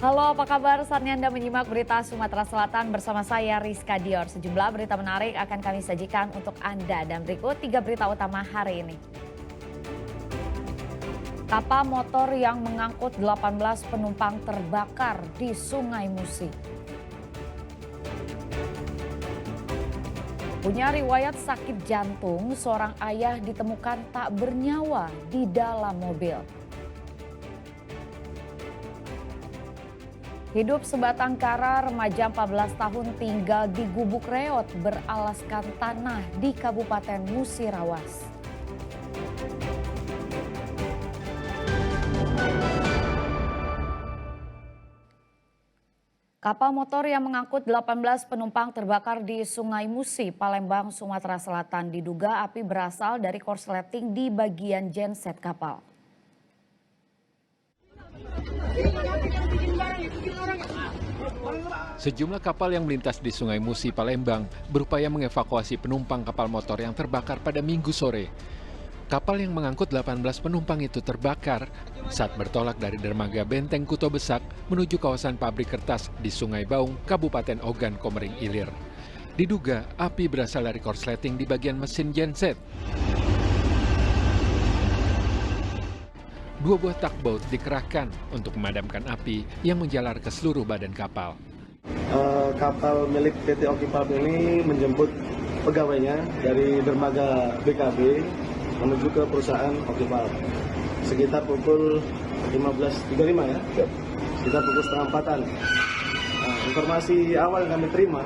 Halo, apa kabar? Saatnya Anda menyimak berita Sumatera Selatan bersama saya Rizka Dior. Sejumlah berita menarik akan kami sajikan untuk Anda dan berikut 3 berita utama hari ini. Kapal motor yang mengangkut 18 penumpang terbakar di Sungai Musi. Punya riwayat sakit jantung, seorang ayah ditemukan tak bernyawa di dalam mobil. Hidup sebatang kara, remaja 14 tahun tinggal di gubuk reot beralaskan tanah di Kabupaten Musirawas. Kapal motor yang mengangkut 18 penumpang terbakar di Sungai Musi, Palembang, Sumatera Selatan. Diduga api berasal dari korsleting di bagian genset kapal. Sejumlah kapal yang melintas di Sungai Musi, Palembang berupaya mengevakuasi penumpang kapal motor yang terbakar pada Minggu sore. Kapal yang mengangkut 18 penumpang itu terbakar saat bertolak dari dermaga Benteng Kuto Besak menuju kawasan pabrik kertas di Sungai Baung, Kabupaten Ogan Komering Ilir. Diduga api berasal dari korsleting di bagian mesin genset. 2 buah tugboat dikerahkan untuk memadamkan api yang menjalar ke seluruh badan kapal. Kapal milik PT Okipab ini menjemput pegawainya dari dermaga BKB menuju ke perusahaan Okipab. Sekitar pukul 15.35 ya, sekitar pukul setengah 4-an. Informasi awal yang kami terima,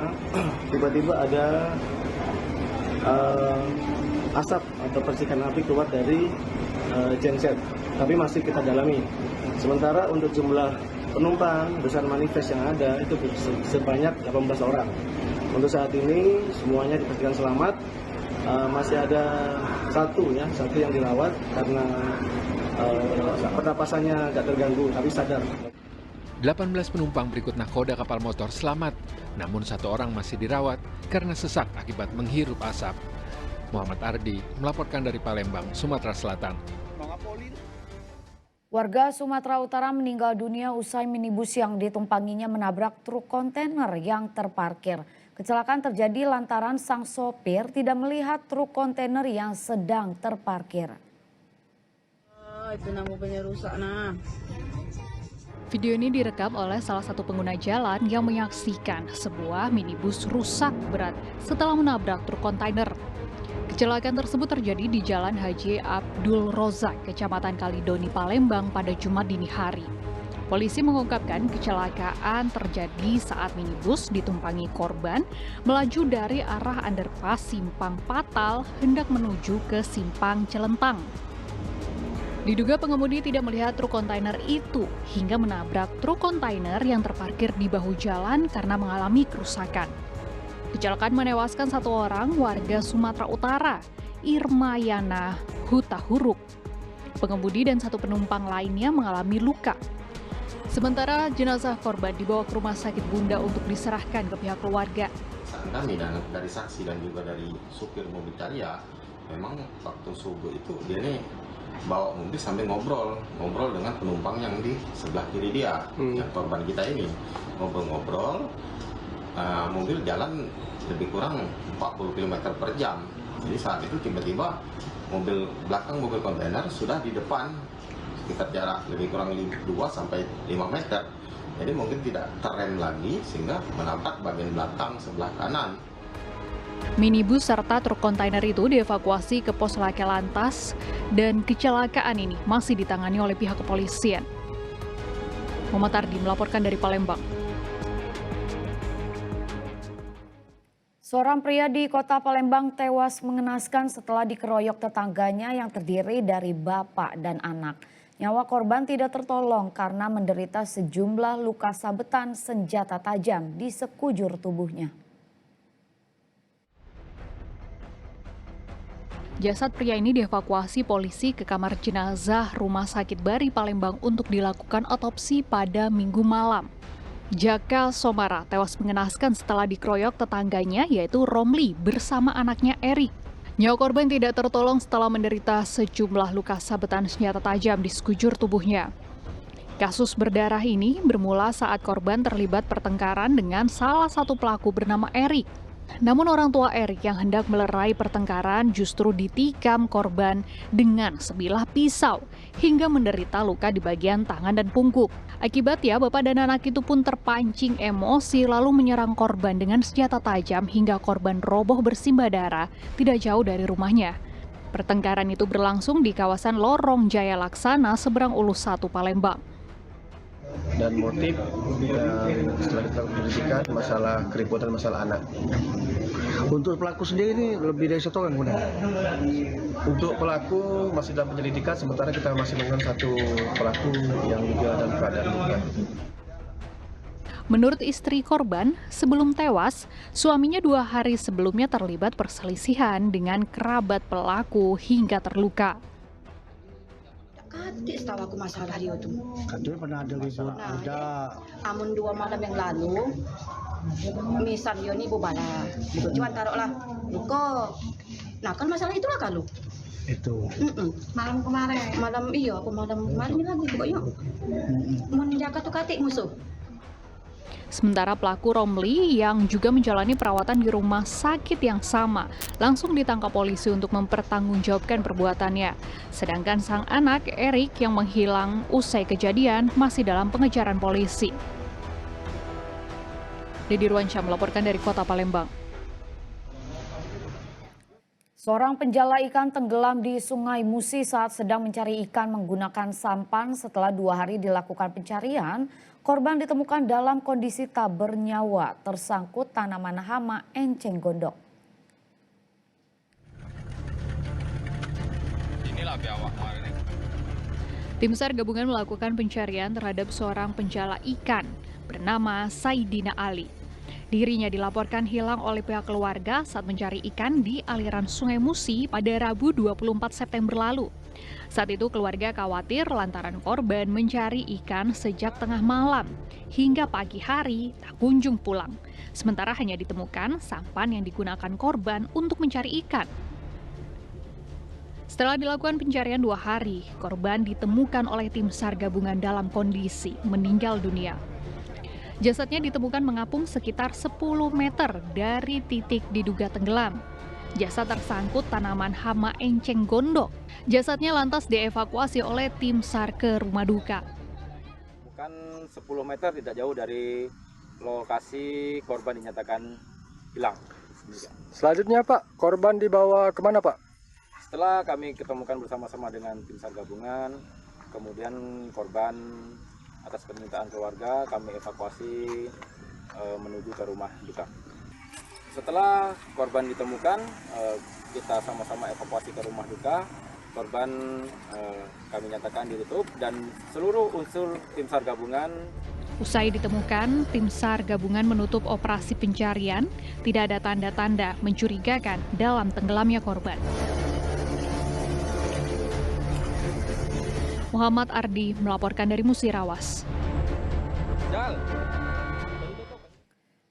tiba-tiba ada asap atau percikan api keluar dari genset. Tapi masih kita dalami. Sementara untuk jumlah penumpang besar manifest yang ada itu sebanyak 18 orang. Untuk saat ini semuanya dipastikan selamat. Masih ada satu yang dirawat karena pernapasannya agak terganggu tapi sadar. 18 penumpang berikut nahkoda kapal motor selamat, namun 1 orang masih dirawat karena sesak akibat menghirup asap. Muhammad Ardi melaporkan dari Palembang, Sumatera Selatan. Warga Sumatera Utara meninggal dunia usai minibus yang ditumpanginya menabrak truk kontainer yang terparkir. Kecelakaan terjadi lantaran sang sopir tidak melihat truk kontainer yang sedang terparkir. Itu mobilnya rusak nah. Video ini direkam oleh salah satu pengguna jalan yang menyaksikan sebuah minibus rusak berat setelah menabrak truk kontainer. Kecelakaan tersebut terjadi di Jalan Haji Abdul Rozak, Kecamatan Kalidoni, Palembang pada Jumat dini hari. Polisi mengungkapkan kecelakaan terjadi saat minibus ditumpangi korban melaju dari arah underpass Simpang Patal hendak menuju ke Simpang Celentang. Diduga pengemudi tidak melihat truk kontainer itu hingga menabrak truk kontainer yang terparkir di bahu jalan karena mengalami kerusakan. Kecelakaan menewaskan 1 orang warga Sumatera Utara, Irmayana Hutahuruk. Pengemudi dan 1 penumpang lainnya mengalami luka. Sementara jenazah korban dibawa ke rumah sakit Bunda untuk diserahkan ke pihak keluarga. Kami dan dari saksi dan juga dari supir mobil Carya, memang waktu subuh itu dia nih bawa mobil sambil ngobrol dengan penumpang yang di sebelah kiri dia, yang korban kita ini ngobrol-ngobrol. Mobil jalan lebih kurang 40 km per jam. Jadi saat itu tiba-tiba belakang mobil kontainer sudah di depan sekitar jarak lebih kurang 2-5 meter. Jadi mungkin tidak terrem lagi sehingga menabrak bagian belakang sebelah kanan. Minibus serta truk kontainer itu dievakuasi ke pos laka lantas dan kecelakaan ini masih ditangani oleh pihak kepolisian. Muhammad Ardi melaporkan dari Palembang. Seorang pria di kota Palembang tewas mengenaskan setelah dikeroyok tetangganya yang terdiri dari bapak dan anak. Nyawa korban tidak tertolong karena menderita sejumlah luka sabetan senjata tajam di sekujur tubuhnya. Jasad pria ini dievakuasi polisi ke kamar jenazah Rumah Sakit Bari Palembang untuk dilakukan otopsi pada Minggu malam. Jaka Somara tewas mengenaskan setelah dikeroyok tetangganya yaitu Romli bersama anaknya Erik. Nyawa korban tidak tertolong setelah menderita sejumlah luka sabetan senjata tajam di sekujur tubuhnya. Kasus berdarah ini bermula saat korban terlibat pertengkaran dengan salah satu pelaku bernama Erik. Namun orang tua Erik yang hendak melerai pertengkaran justru ditikam korban dengan sebilah pisau hingga menderita luka di bagian tangan dan punggung. Akibatnya bapak dan anak itu pun terpancing emosi lalu menyerang korban dengan senjata tajam hingga korban roboh bersimbah darah tidak jauh dari rumahnya. Pertengkaran itu berlangsung di kawasan Lorong Jaya Laksana, Seberang Ulus 1, Palembang. Dan motif setelah kita penyelidikan masalah keributan masalah anak. Untuk pelaku sendiri ini lebih dari 1 orang kemudian. Untuk pelaku masih dalam penyelidikan, sementara kita masih mengenal 1 pelaku yang juga dalam keadaan luka. Menurut istri korban, sebelum tewas, suaminya 2 hari sebelumnya terlibat perselisihan dengan kerabat pelaku hingga terluka. Katik setahu aku masalah dia tu. Katanya pernah ada ribut, ada. Amun 2 malam yang lalu, misal dia ni bubala. Cuma taruhlah luka. Nah kan masalah itulah kalau. Itu. Malam kemarin. Malam iya, aku malam kemarin lagi pokoknya. Menjaga tu katik musuh. Sementara pelaku Romli yang juga menjalani perawatan di rumah sakit yang sama langsung ditangkap polisi untuk mempertanggungjawabkan perbuatannya. Sedangkan sang anak Erik yang menghilang usai kejadian masih dalam pengejaran polisi. Dedi Ruansyah melaporkan dari Kota Palembang. Seorang penjala ikan tenggelam di Sungai Musi saat sedang mencari ikan menggunakan sampan. Setelah 2 hari dilakukan pencarian, korban ditemukan dalam kondisi tak bernyawa, tersangkut tanaman hama enceng gondok. Tim SAR gabungan melakukan pencarian terhadap seorang penjala ikan bernama Saidina Ali. Dirinya dilaporkan hilang oleh pihak keluarga saat mencari ikan di aliran Sungai Musi pada Rabu 24 September lalu. Saat itu keluarga khawatir lantaran korban mencari ikan sejak tengah malam hingga pagi hari tak kunjung pulang. Sementara hanya ditemukan sampan yang digunakan korban untuk mencari ikan. Setelah dilakukan pencarian 2 hari, korban ditemukan oleh tim SAR gabungan dalam kondisi meninggal dunia. Jasadnya ditemukan mengapung sekitar 10 meter dari titik diduga tenggelam. Jasad tersangkut tanaman hama enceng gondok. Jasadnya lantas dievakuasi oleh tim SAR ke rumah duka. Bukan 10 meter tidak jauh dari lokasi korban dinyatakan hilang. Selanjutnya Pak, korban dibawa kemana Pak? Setelah kami ketemukan bersama-sama dengan tim SAR gabungan, kemudian korban atas permintaan keluarga kami evakuasi menuju ke rumah duka. Setelah korban ditemukan, kita sama-sama evakuasi ke rumah duka. Korban kami nyatakan ditutup dan seluruh unsur tim SAR gabungan. Usai ditemukan, tim SAR gabungan menutup operasi pencarian. Tidak ada tanda-tanda mencurigakan dalam tenggelamnya korban. Muhammad Ardi melaporkan dari Musirawas.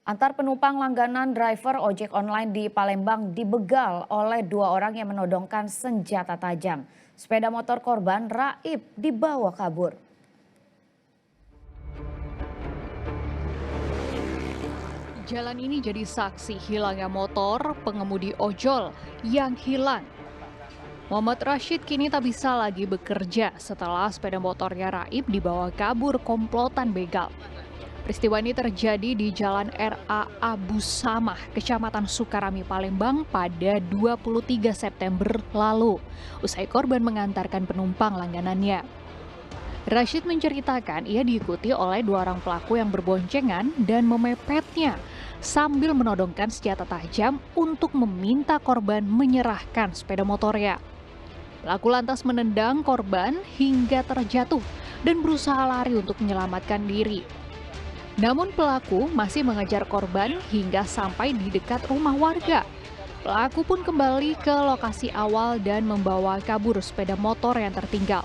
Antar penumpang langganan driver ojek online di Palembang dibegal oleh 2 orang yang menodongkan senjata tajam. Sepeda motor korban raib dibawa kabur. Jalan ini jadi saksi hilangnya motor pengemudi ojol yang hilang. Muhammad Rashid kini tak bisa lagi bekerja setelah sepeda motornya raib dibawa kabur komplotan begal. Peristiwa ini terjadi di Jalan RA Abu Samah, Kecamatan Sukarami, Palembang pada 23 September lalu, usai korban mengantarkan penumpang langganannya. Rashid menceritakan ia diikuti oleh 2 orang pelaku yang berboncengan dan memepetnya sambil menodongkan senjata tajam untuk meminta korban menyerahkan sepeda motornya. Pelaku lantas menendang korban hingga terjatuh dan berusaha lari untuk menyelamatkan diri. Namun pelaku masih mengejar korban hingga sampai di dekat rumah warga. Pelaku pun kembali ke lokasi awal dan membawa kabur sepeda motor yang tertinggal.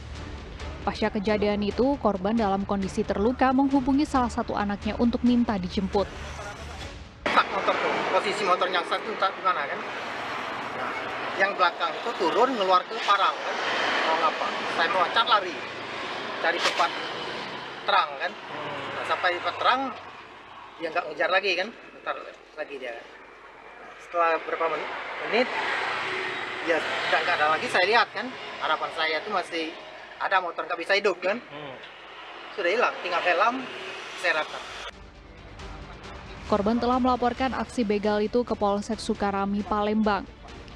Pasca kejadian itu, korban dalam kondisi terluka menghubungi salah satu anaknya untuk minta dijemput. Motor tuh, posisi motornya satu tak gimana kan? Nah, yang belakang itu turun ngeluar ke parang kan? Mau ngapa? Saya meloncat lari, cari tempat terang kan. Nah, sampai dapat terang dia nggak ngejar lagi kan, ntar lagi dia kan. Nah, setelah berapa menit ya nggak ada lagi, saya lihat kan, harapan saya tuh masih ada motor nggak bisa hidup kan. Sudah hilang, tinggal helm saya rekam. Korban telah melaporkan aksi begal itu ke Polsek Sukarami, Palembang.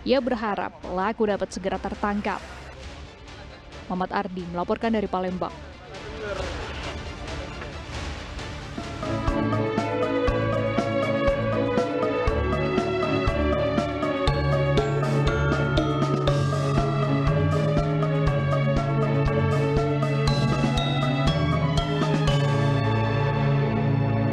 Ia berharap pelaku dapat segera tertangkap. Muhammad Ardi melaporkan dari Palembang.